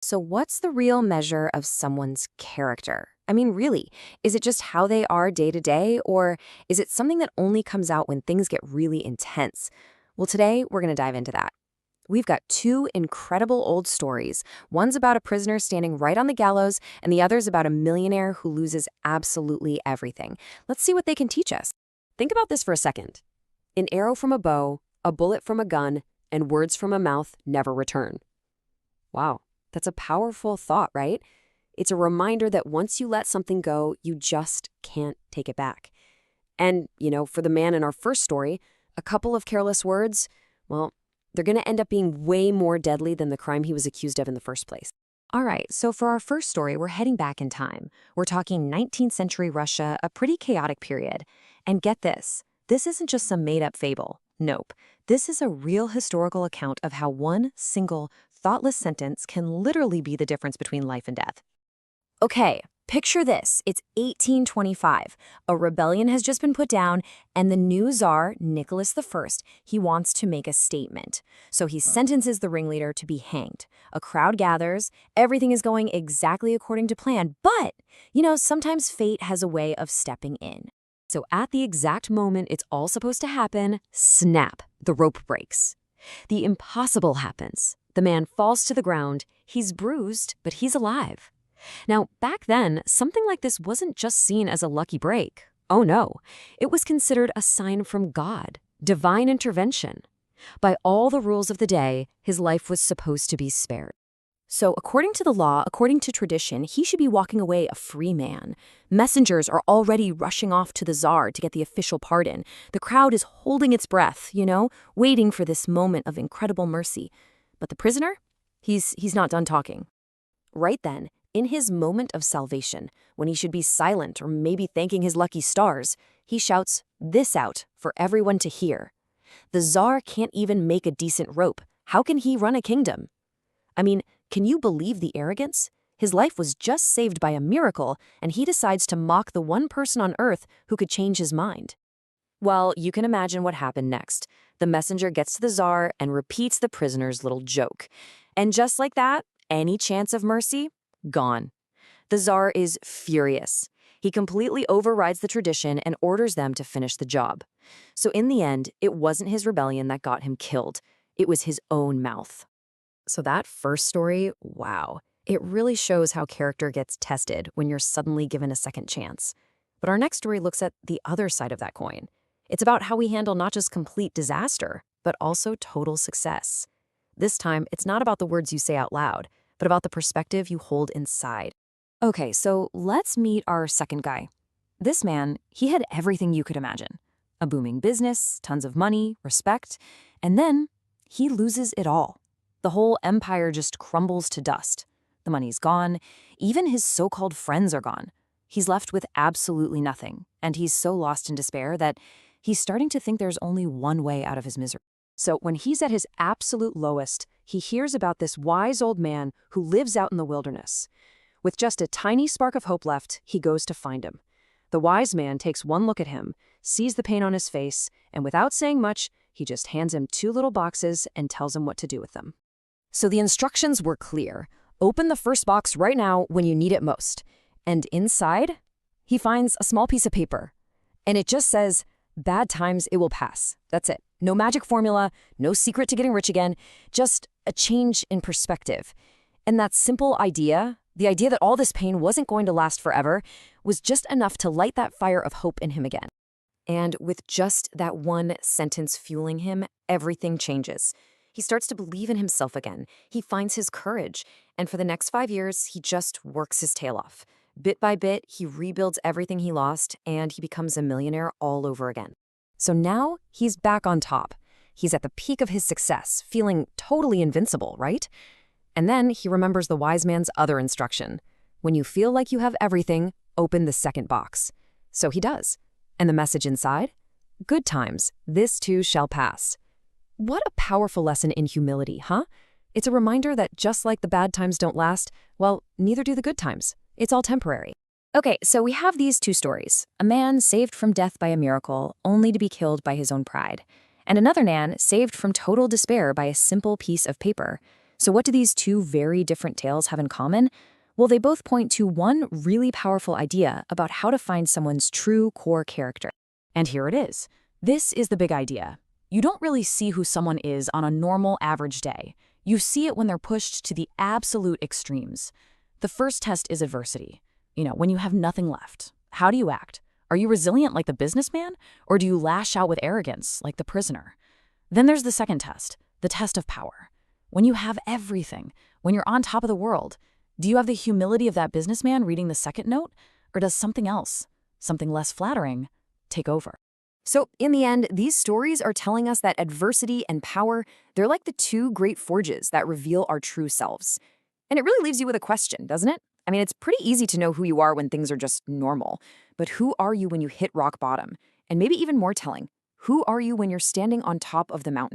So, what's the real measure of someone's character? I mean, really, is it just how they are day to day, or is it something that only comes out when things get really intense? Well, today we're going to dive into that. We've got two incredible old stories. One's about a prisoner standing right on the gallows, and the other's about a millionaire who loses absolutely everything. Let's see what they can teach us. Think about this for a second. An arrow from a bow, a bullet from a gun, and words from a mouth never return. Wow, that's a powerful thought, right? It's a reminder that once you let something go, you just can't take it back. And, for the man in our first story, a couple of careless words, well, they're going to end up being way more deadly than the crime he was accused of in the first place. All right, so for our first story, we're heading back in time. We're talking 19th century Russia, a pretty chaotic period. And get this isn't just some made-up fable. Nope. This is a real historical account of how one single, thoughtless sentence can literally be the difference between life and death. Okay, picture this. It's 1825. A rebellion has just been put down, and the new Tsar, Nicholas I, he wants to make a statement. So he sentences the ringleader to be hanged. A crowd gathers. Everything is going exactly according to plan. But, sometimes fate has a way of stepping in. So at the exact moment it's all supposed to happen, snap, the rope breaks. The impossible happens. The man falls to the ground. He's bruised, but he's alive. Now, back then, something like this wasn't just seen as a lucky break. Oh no, it was considered a sign from God, divine intervention. By all the rules of the day, his life was supposed to be spared. So according to the law, according to tradition, he should be walking away a free man. Messengers are already rushing off to the Tsar to get the official pardon. The crowd is holding its breath, waiting for this moment of incredible mercy. But the prisoner? He's not done talking. Right then, in his moment of salvation, when he should be silent or maybe thanking his lucky stars, he shouts this out for everyone to hear. The Tsar can't even make a decent rope. How can he run a kingdom? I mean, can you believe the arrogance? His life was just saved by a miracle, and he decides to mock the one person on earth who could change his mind. Well, you can imagine what happened next. The messenger gets to the Tsar and repeats the prisoner's little joke. And just like that, any chance of mercy? Gone. The Tsar is furious. He completely overrides the tradition and orders them to finish the job. So in the end, it wasn't his rebellion that got him killed. It was his own mouth. So that first story, wow, it really shows how character gets tested when you're suddenly given a second chance. But our next story looks at the other side of that coin. It's about how we handle not just complete disaster, but also total success. This time, it's not about the words you say out loud, but about the perspective you hold inside. Okay, so let's meet our second guy. This man, he had everything you could imagine. A booming business, tons of money, respect, and then he loses it all. The whole empire just crumbles to dust. The money's gone. Even his so-called friends are gone. He's left with absolutely nothing, and he's so lost in despair that he's starting to think there's only one way out of his misery. So when he's at his absolute lowest, he hears about this wise old man who lives out in the wilderness. With just a tiny spark of hope left, he goes to find him. The wise man takes one look at him, sees the pain on his face, and without saying much, he just hands him 2 little boxes and tells him what to do with them. So the instructions were clear. Open the first box right now when you need it most. And inside, he finds a small piece of paper. And it just says, "Bad times, it will pass." That's it. No magic formula, no secret to getting rich again, just a change in perspective. And that simple idea, the idea that all this pain wasn't going to last forever, was just enough to light that fire of hope in him again. And with just that one sentence fueling him, everything changes. He starts to believe in himself again. He finds his courage. And for the next 5 years, he just works his tail off. Bit by bit, he rebuilds everything he lost, and he becomes a millionaire all over again. So now he's back on top. He's at the peak of his success, feeling totally invincible, right? And then he remembers the wise man's other instruction. When you feel like you have everything, open the second box. So he does. And the message inside? Good times, this too shall pass. What a powerful lesson in humility, huh? It's a reminder that just like the bad times don't last, well, neither do the good times. It's all temporary. Okay, so we have these two stories. A man saved from death by a miracle, only to be killed by his own pride. And another man saved from total despair by a simple piece of paper. So what do these two very different tales have in common? Well, they both point to one really powerful idea about how to find someone's true core character. And here it is. This is the big idea. You don't really see who someone is on a normal, average day. You see it when they're pushed to the absolute extremes. The first test is adversity. When you have nothing left. How do you act? Are you resilient like the businessman, or do you lash out with arrogance like the prisoner? Then there's the second test, the test of power. When you have everything, when you're on top of the world, do you have the humility of that businessman reading the second note, or does something else, something less flattering, take over? So, in the end, these stories are telling us that adversity and power, they're like the two great forges that reveal our true selves. And it really leaves you with a question, doesn't it? I mean, it's pretty easy to know who you are when things are just normal. But who are you when you hit rock bottom? And maybe even more telling, who are you when you're standing on top of the mountain?